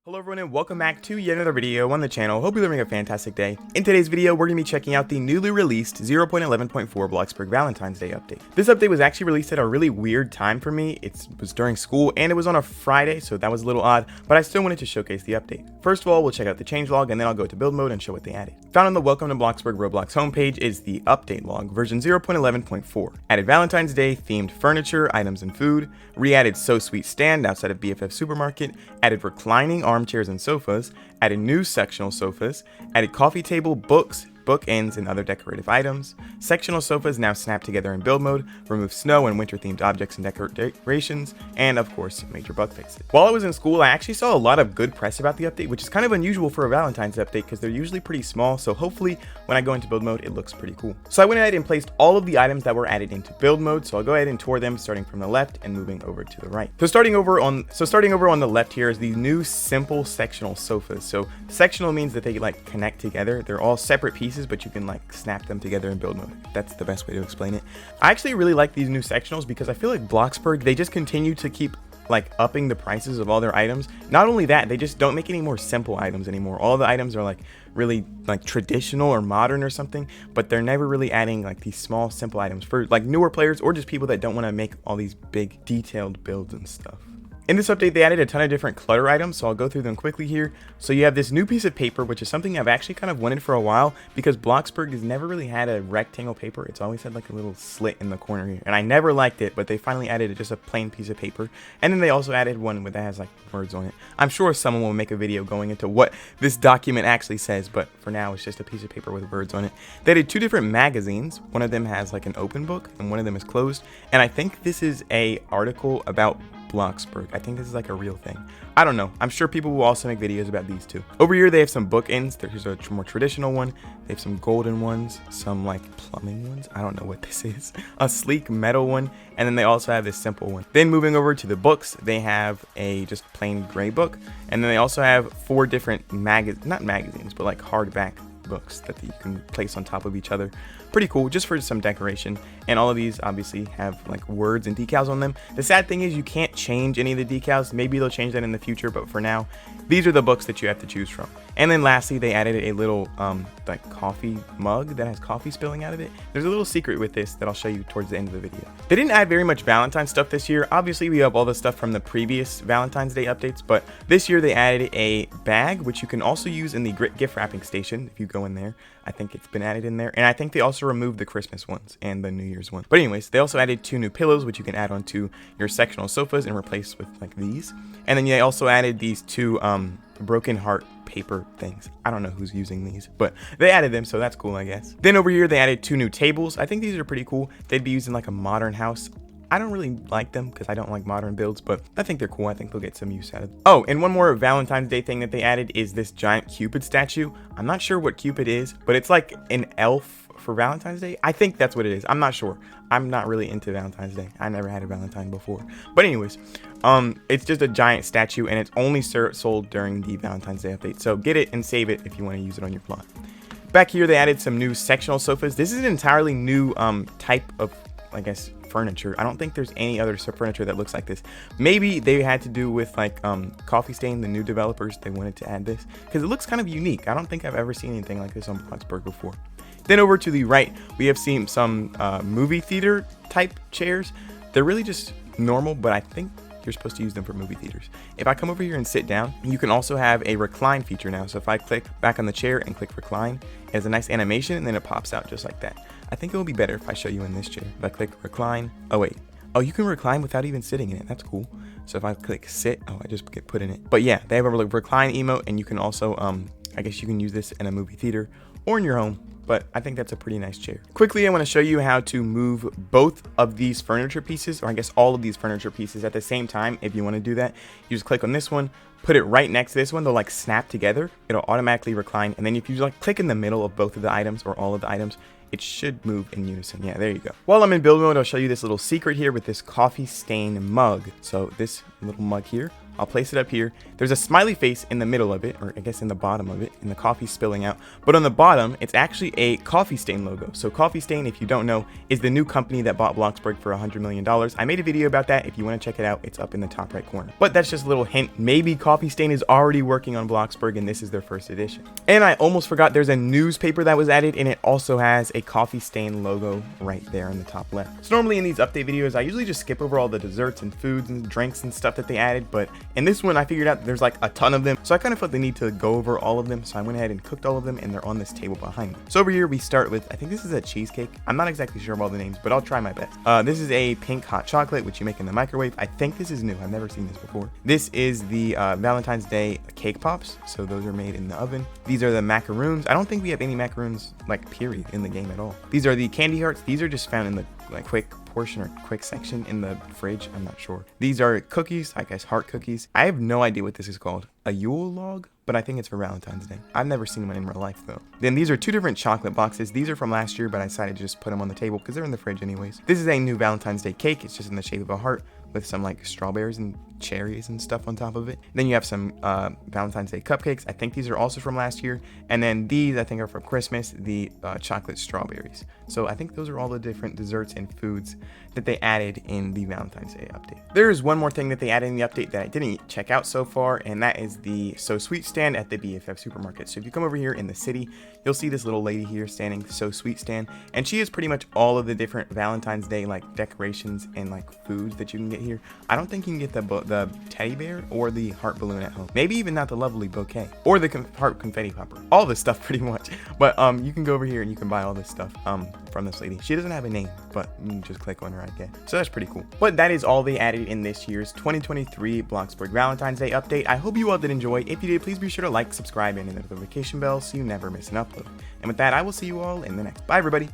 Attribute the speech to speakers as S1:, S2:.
S1: Hello everyone and welcome back to yet another video on the channel. Hope you're having a fantastic day. In today's video, we're going to be checking out the newly released 0.11.4 Bloxburg Valentine's Day update. This update was actually released at a really weird time for me. It was during school and it was on a Friday, so that was a little odd, but I still wanted to showcase the update. First of all, we'll check out the changelog and then I'll go to build mode and show what they added. Found on the Welcome to Bloxburg Roblox homepage is the update log, version 0.11.4. Added Valentine's Day themed furniture, items, and food. Re-added So Sweet stand outside of BFF Supermarket. Added reclining armchairs and sofas, added new sectional sofas, added coffee table, books, bookends, and other decorative items. Sectional sofas now snap together in build mode, remove snow and winter themed objects and decorations, and of course, major bug fixes. While I was in school, I actually saw a lot of good press about the update, which is kind of unusual for a Valentine's update because they're usually pretty small, so hopefully when I go into build mode, it looks pretty cool. So I went ahead and placed all of the items that were added into build mode, so I'll go ahead and tour them starting from the left and moving over to the right. So starting over on the left here is the new simple sectional sofas. So sectional means that they like connect together. They're all separate pieces, but you can like snap them together in build mode. That's the best way to explain it. I actually really like these new sectionals because I feel like Bloxburg, they just continue to keep like upping the prices of all their items. Not only that, they just don't make any more simple items anymore. All the items are like really like traditional or modern or something, but they're never really adding like these small simple items for like newer players or just people that don't want to make all these big detailed builds and stuff. In this update, they added a ton of different clutter items, so I'll go through them quickly here. So you have this new piece of paper, which is something I've actually kind of wanted for a while because Bloxburg has never really had a rectangle paper. It's always had like a little slit in the corner here, and I never liked it, but they finally added just a plain piece of paper. And then they also added one that has like words on it. I'm sure someone will make a video going into what this document actually says, but for now, it's just a piece of paper with words on it. They added two different magazines. One of them has like an open book, and one of them is closed. And I think this is a article about Bloxburg. I think this is like a real thing. I don't know. I'm sure people will also make videos about these too. Over here, they have some bookends. There's a more traditional one. They have some golden ones, some like plumbing ones. I don't know what this is. A sleek metal one. And then they also have this simple one. Then moving over to the books, they have a just plain gray book. And then they also have four different not magazines, but like hardback books that you can place on top of each other. Pretty cool, just for some decoration. And all of these obviously have like words and decals on them. The sad thing is you can't change any of the decals. Maybe they'll change that in the future, but for now, these are the books that you have to choose from. And then lastly, they added a little like coffee mug that has coffee spilling out of it. There's a little secret with this that I'll show you towards the end of the video. They didn't add very much Valentine's stuff this year. Obviously, we have all the stuff from the previous Valentine's Day updates, but this year they added a bag, which you can also use in the gift wrapping station if you go in there. I think it's been added in there. And I think they also removed the Christmas ones and the New Year's ones. But anyways, they also added two new pillows, which you can add onto your sectional sofas and replace with like these. And then they also added these two broken heart paper things. I don't know who's using these, but they added them, so that's cool, I guess. Then over here, they added two new tables. I think these are pretty cool. They'd be used in like a modern house. I don't really like them because I don't like modern builds, but I think they're cool. I think they'll get some use out of them. Oh, and one more Valentine's Day thing that they added is this giant Cupid statue. I'm not sure what Cupid is, but it's like an elf for Valentine's Day. I think that's what it is. I'm not sure. I'm not really into Valentine's Day. I never had a Valentine before. But anyways, it's just a giant statue and it's only sold during the Valentine's Day update. So get it and save it if you want to use it on your plot. Back here, they added some new sectional sofas. This is an entirely new type of, I guess, furniture. I don't think there's any other furniture that looks like this. Maybe they had to do with like Coffee Stain, the new developers. They wanted to add this because it looks kind of unique. I don't think I've ever seen anything like this on Bloxburg before. Then over to the right, we have seen some movie theater type chairs. They're really just normal, but I think you're supposed to use them for movie theaters. If I come over here and sit down, you can also have a recline feature now. So if I click back on the chair and click recline, it has a nice animation and then it pops out just like that. I think it will be better if I show you in this chair. If I click recline, oh wait, oh, you can recline without even sitting in it. That's cool. So if I click sit, oh, I just get put in it. But yeah, they have a recline emote and you can also, I guess you can use this in a movie theater or in your home. But I think that's a pretty nice chair. Quickly, I want to show you how to move both of these furniture pieces, or I guess all of these furniture pieces at the same time. If you want to do that, you just click on this one, put it right next to this one. They'll like snap together. It'll automatically recline. And then if you like click in the middle of both of the items or all of the items, it should move in unison. Yeah, there you go. While I'm in build mode, I'll show you this little secret here with this coffee stain mug. So this little mug here I'll place it up here. There's a smiley face in the middle of it, or I guess in the bottom of it, and the coffee spilling out. But on the bottom, it's actually a Coffee Stain logo. So Coffee Stain, if you don't know, is the new company that bought Bloxburg for $100 million. I made a video about that. If you want to check it out, it's up in the top right corner. But that's just a little hint. Maybe Coffee Stain is already working on Bloxburg and this is their first edition. And I almost forgot, there's a newspaper that was added, and it also has a Coffee Stain logo right there in the top left. So normally in these update videos, I usually just skip over all the desserts and foods and drinks and stuff that they added, but in this one I figured out there's like a ton of them, so I kind of felt the need to go over all of them, so I went ahead and cooked all of them, and they're on this table behind me. So over here we start with, I think this is a cheesecake. I'm not exactly sure of all the names, but I'll try my best. This is a pink hot chocolate, which you make in the microwave. I think this is new. I've never seen this before. This is the Valentine's Day cake pops, so those are made in the oven. These are the macaroons. I don't think we have any macaroons, like, period, in the game at all. These are the candy hearts. These are just found in the quick portion or quick section in the fridge. I'm not sure. These are cookies, I guess heart cookies. I have no idea what this is called. A Yule log? But I think it's for Valentine's Day. I've never seen one in real life though. Then these are two different chocolate boxes. These are from last year, but I decided to just put them on the table because they're in the fridge anyways. This is a new Valentine's Day cake. It's just in the shape of a heart with some like strawberries and cherries and stuff on top of it. Then you have some Valentine's Day cupcakes. I think these are also from last year. And then these I think are from Christmas, the chocolate strawberries. So I think those are all the different desserts and foods that they added in the Valentine's Day update. There is one more thing that they added in the update that I didn't check out so far, and that is the So Sweet stand at the BFF supermarket. So if you come over here in the city, you'll see this little lady here standing, So Sweet stand, and she has pretty much all of the different Valentine's Day like decorations and like foods that you can get here. I don't think you can get the teddy bear or the heart balloon at home. Maybe even not the lovely bouquet or the heart confetti popper. All this stuff pretty much. But you can go over here and you can buy all this stuff from this lady. She doesn't have a name, but you can just click on her, I guess. So that's pretty cool. But that is all they added in this year's 2023 Bloxburg Valentine's Day update. I hope you all did enjoy. If you did, please be sure to like, subscribe, and hit the notification bell so you never miss an upload. And with that, I will see you all in the next. Bye, everybody.